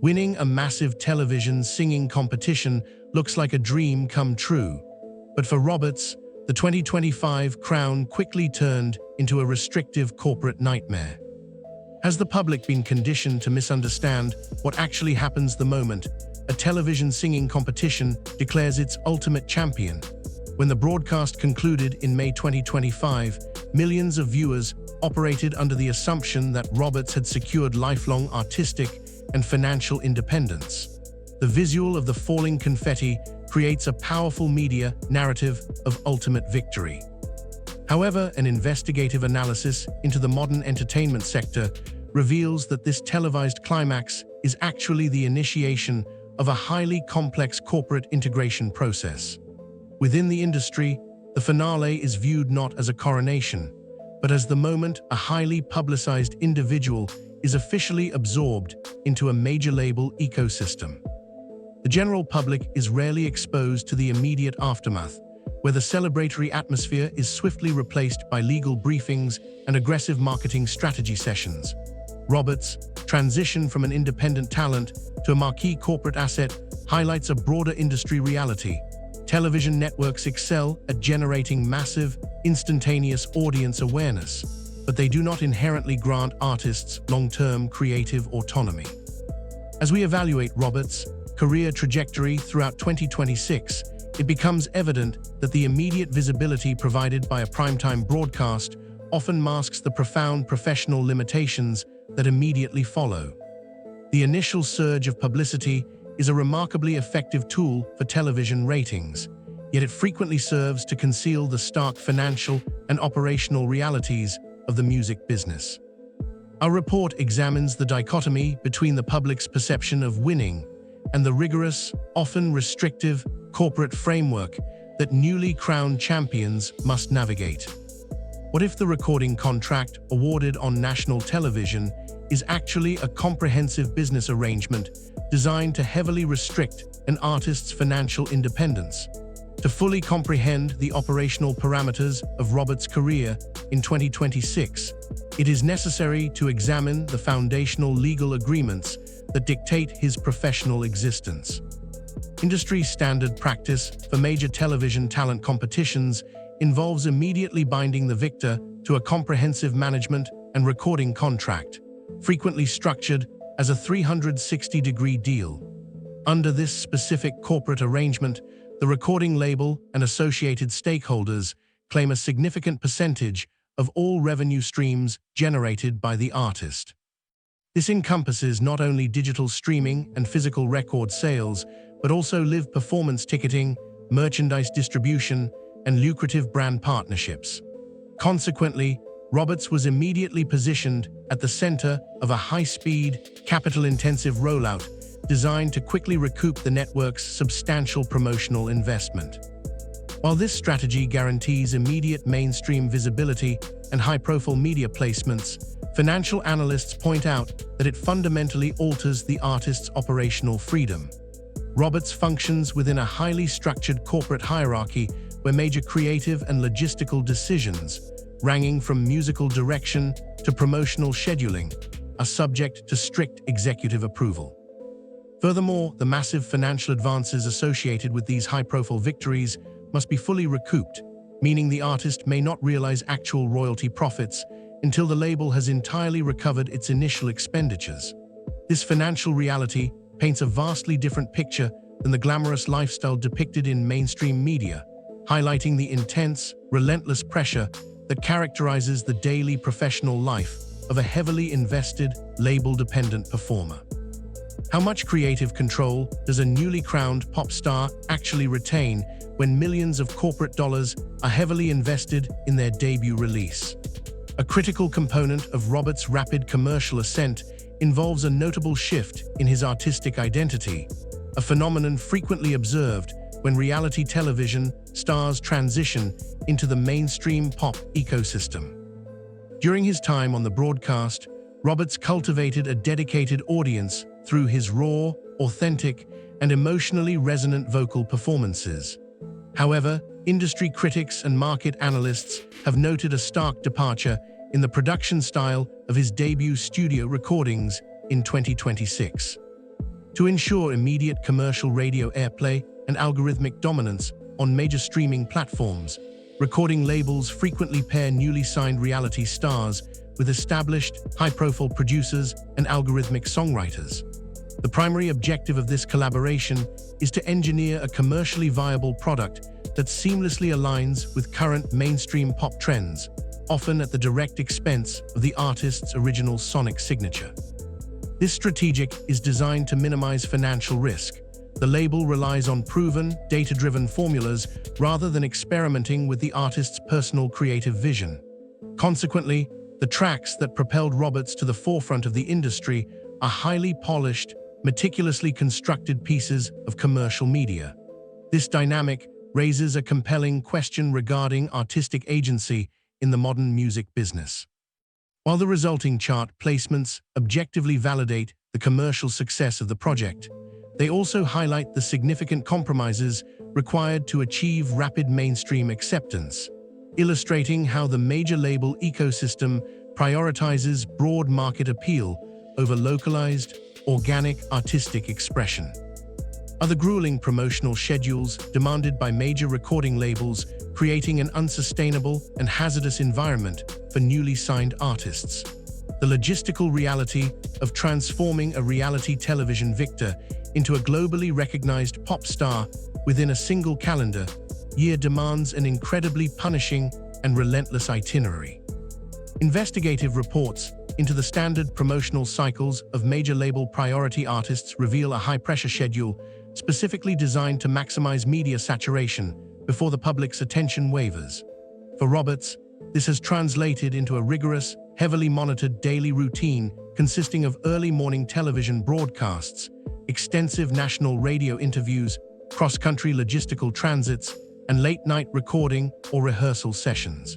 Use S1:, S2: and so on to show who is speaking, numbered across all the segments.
S1: Winning a massive television singing competition looks like a dream come true. But for Roberts, the 2025 crown quickly turned into a restrictive corporate nightmare. Has the public been conditioned to misunderstand what actually happens the moment a television singing competition declares its ultimate champion? When the broadcast concluded in May 2025, millions of viewers operated under the assumption that Roberts had secured lifelong artistic and financial independence. The visual of the falling confetti creates a powerful media narrative of ultimate victory. However, an investigative analysis into the modern entertainment sector reveals that this televised climax is actually the initiation of a highly complex corporate integration process. Within the industry, the finale is viewed not as a coronation, but as the moment a highly publicized individual is officially absorbed into a major label ecosystem. The general public is rarely exposed to the immediate aftermath, where the celebratory atmosphere is swiftly replaced by legal briefings and aggressive marketing strategy sessions. Roberts' transition from an independent talent to a marquee corporate asset highlights a broader industry reality. Television networks excel at generating massive, instantaneous audience awareness, but they do not inherently grant artists long-term creative autonomy. As we evaluate Roberts' career trajectory throughout 2026, it becomes evident that the immediate visibility provided by a primetime broadcast often masks the profound professional limitations that immediately follow. The initial surge of publicity is a remarkably effective tool for television ratings, yet it frequently serves to conceal the stark financial and operational realities of the music business. Our report examines the dichotomy between the public's perception of winning and the rigorous, often restrictive, corporate framework that newly crowned champions must navigate. What if the recording contract awarded on national television is actually a comprehensive business arrangement designed to heavily restrict an artist's financial independence? To fully comprehend the operational parameters of Roberts' career in 2026, it is necessary to examine the foundational legal agreements that dictate his professional existence. Industry standard practice for major television talent competitions involves immediately binding the victor to a comprehensive management and recording contract, frequently structured as a 360-degree deal. Under this specific corporate arrangement, the recording label and associated stakeholders claim a significant percentage of all revenue streams generated by the artist. This encompasses not only digital streaming and physical record sales, but also live performance ticketing, merchandise distribution, and lucrative brand partnerships. Consequently, Roberts was immediately positioned at the center of a high-speed, capital-intensive rollout designed to quickly recoup the network's substantial promotional investment. While this strategy guarantees immediate mainstream visibility and high-profile media placements, financial analysts point out that it fundamentally alters the artist's operational freedom. Roberts functions within a highly structured corporate hierarchy where major creative and logistical decisions, ranging from musical direction to promotional scheduling, are subject to strict executive approval. Furthermore, the massive financial advances associated with these high-profile victories must be fully recouped, meaning the artist may not realize actual royalty profits until the label has entirely recovered its initial expenditures. This financial reality paints a vastly different picture than the glamorous lifestyle depicted in mainstream media, highlighting the intense, relentless pressure that characterizes the daily professional life of a heavily invested, label-dependent performer. How much creative control does a newly crowned pop star actually retain when millions of corporate dollars are heavily invested in their debut release? A critical component of Roberts' rapid commercial ascent involves a notable shift in his artistic identity, a phenomenon frequently observed when reality television stars transition into the mainstream pop ecosystem. During his time on the broadcast, Roberts cultivated a dedicated audience through his raw, authentic, and emotionally resonant vocal performances. However, industry critics and market analysts have noted a stark departure in the production style of his debut studio recordings in 2026. To ensure immediate commercial radio airplay and algorithmic dominance on major streaming platforms, recording labels frequently pair newly signed reality stars with established, high-profile producers and algorithmic songwriters. The primary objective of this collaboration is to engineer a commercially viable product that seamlessly aligns with current mainstream pop trends, often at the direct expense of the artist's original sonic signature. This strategy is designed to minimize financial risk. The label relies on proven, data-driven formulas rather than experimenting with the artist's personal creative vision. Consequently, the tracks that propelled Roberts to the forefront of the industry are highly polished, meticulously constructed pieces of commercial media. This dynamic raises a compelling question regarding artistic agency in the modern music business. While the resulting chart placements objectively validate the commercial success of the project, they also highlight the significant compromises required to achieve rapid mainstream acceptance, illustrating how the major label ecosystem prioritizes broad market appeal over localized, organic artistic expression. Other grueling promotional schedules demanded by major recording labels, creating an unsustainable and hazardous environment for newly signed artists. The logistical reality of transforming a reality television victor into a globally recognized pop star within a single calendar year demands an incredibly punishing and relentless itinerary. Investigative reports into the standard promotional cycles of major label priority artists reveal a high-pressure schedule specifically designed to maximize media saturation before the public's attention wavers. For Roberts, this has translated into a rigorous, heavily monitored daily routine consisting of early morning television broadcasts, extensive national radio interviews, cross-country logistical transits, and late-night recording or rehearsal sessions.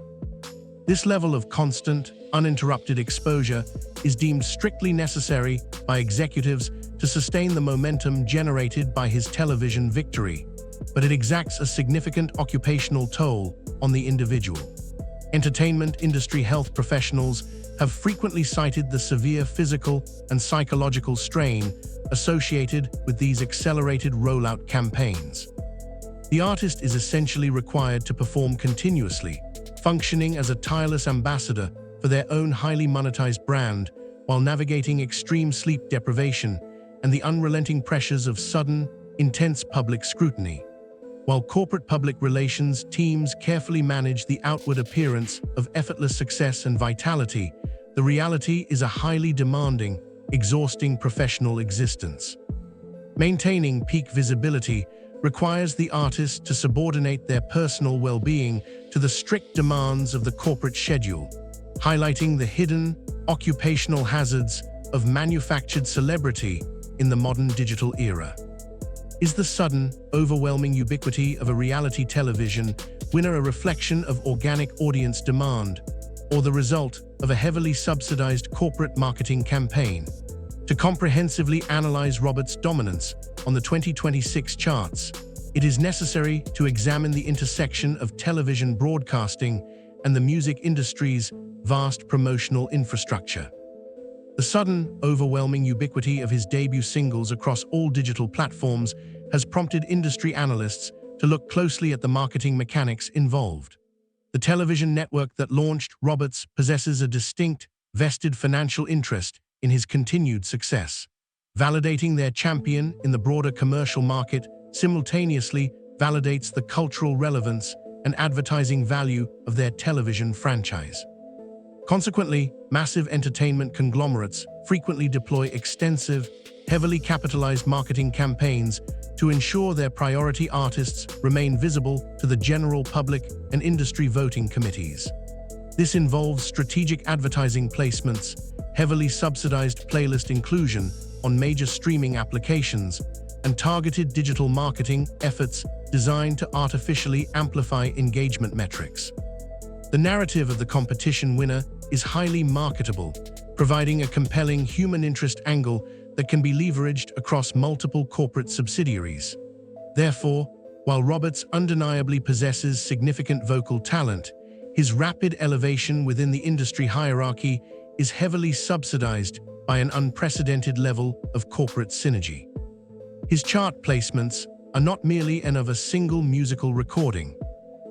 S1: This level of constant, uninterrupted exposure is deemed strictly necessary by executives to sustain the momentum generated by his television victory, but it exacts a significant occupational toll on the individual. Entertainment industry health professionals have frequently cited the severe physical and psychological strain associated with these accelerated rollout campaigns. The artist is essentially required to perform continuously, functioning as a tireless ambassador for their own highly monetized brand while navigating extreme sleep deprivation and the unrelenting pressures of sudden, intense public scrutiny. While corporate public relations teams carefully manage the outward appearance of effortless success and vitality, the reality is a highly demanding, exhausting professional existence. Maintaining peak visibility requires the artist to subordinate their personal well-being to the strict demands of the corporate schedule, highlighting the hidden, occupational hazards of manufactured celebrity in the modern digital era. Is the sudden, overwhelming ubiquity of a reality television winner a reflection of organic audience demand, or the result of a heavily subsidized corporate marketing campaign? To comprehensively analyze Roberts' dominance on the 2026 charts, it is necessary to examine the intersection of television broadcasting and the music industry's vast promotional infrastructure. The sudden, overwhelming ubiquity of his debut singles across all digital platforms has prompted industry analysts to look closely at the marketing mechanics involved. The television network that launched Roberts possesses a distinct, vested financial interest in his continued success. Validating their champion in the broader commercial market simultaneously validates the cultural relevance and advertising value of their television franchise. Consequently, massive entertainment conglomerates frequently deploy extensive, heavily capitalized marketing campaigns to ensure their priority artists remain visible to the general public and industry voting committees. This involves strategic advertising placements, heavily subsidized playlist inclusion on major streaming applications, and targeted digital marketing efforts designed to artificially amplify engagement metrics. The narrative of the competition winner is highly marketable, providing a compelling human interest angle that can be leveraged across multiple corporate subsidiaries. Therefore, while Roberts undeniably possesses significant vocal talent, his rapid elevation within the industry hierarchy is heavily subsidized by an unprecedented level of corporate synergy. His chart placements are not merely of a single musical recording.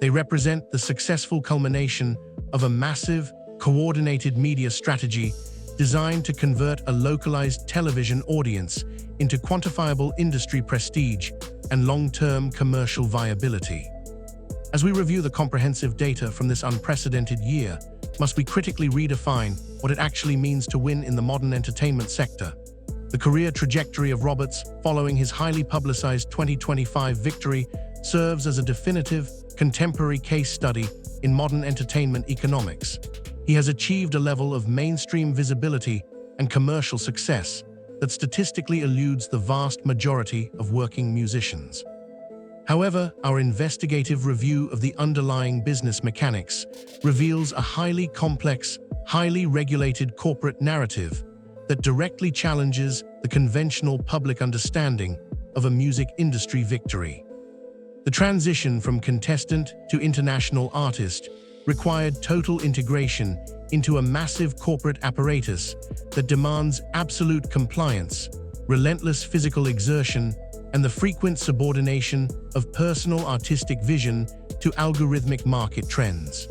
S1: They represent the successful culmination of a massive, coordinated media strategy designed to convert a localized television audience into quantifiable industry prestige and long-term commercial viability. As we review the comprehensive data from this unprecedented year, must we critically redefine what it actually means to win in the modern entertainment sector. The career trajectory of Roberts, following his highly publicized 2025 victory, serves as a definitive, contemporary case study in modern entertainment economics. He has achieved a level of mainstream visibility and commercial success that statistically eludes the vast majority of working musicians. However, our investigative review of the underlying business mechanics reveals a highly complex, highly regulated corporate narrative that directly challenges the conventional public understanding of a music industry victory. The transition from contestant to international artist required total integration into a massive corporate apparatus that demands absolute compliance, relentless physical exertion, and the frequent subordination of personal artistic vision to algorithmic market trends.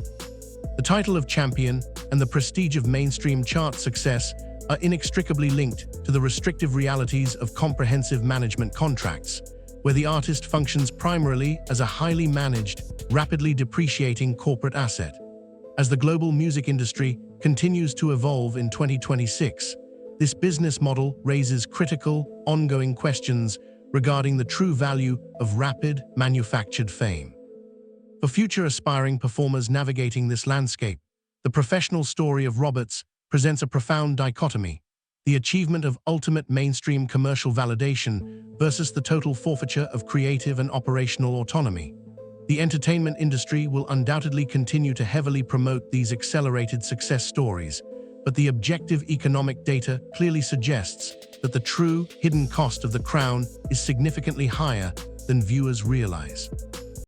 S1: The title of champion and the prestige of mainstream chart success are inextricably linked to the restrictive realities of comprehensive management contracts, where the artist functions primarily as a highly managed, rapidly depreciating corporate asset. As the global music industry continues to evolve in 2026, this business model raises critical, ongoing questions regarding the true value of rapid, manufactured fame. For future aspiring performers navigating this landscape, the professional story of Roberts presents a profound dichotomy: the achievement of ultimate mainstream commercial validation versus the total forfeiture of creative and operational autonomy. The entertainment industry will undoubtedly continue to heavily promote these accelerated success stories, but the objective economic data clearly suggests that the true, hidden cost of the crown is significantly higher than viewers realize.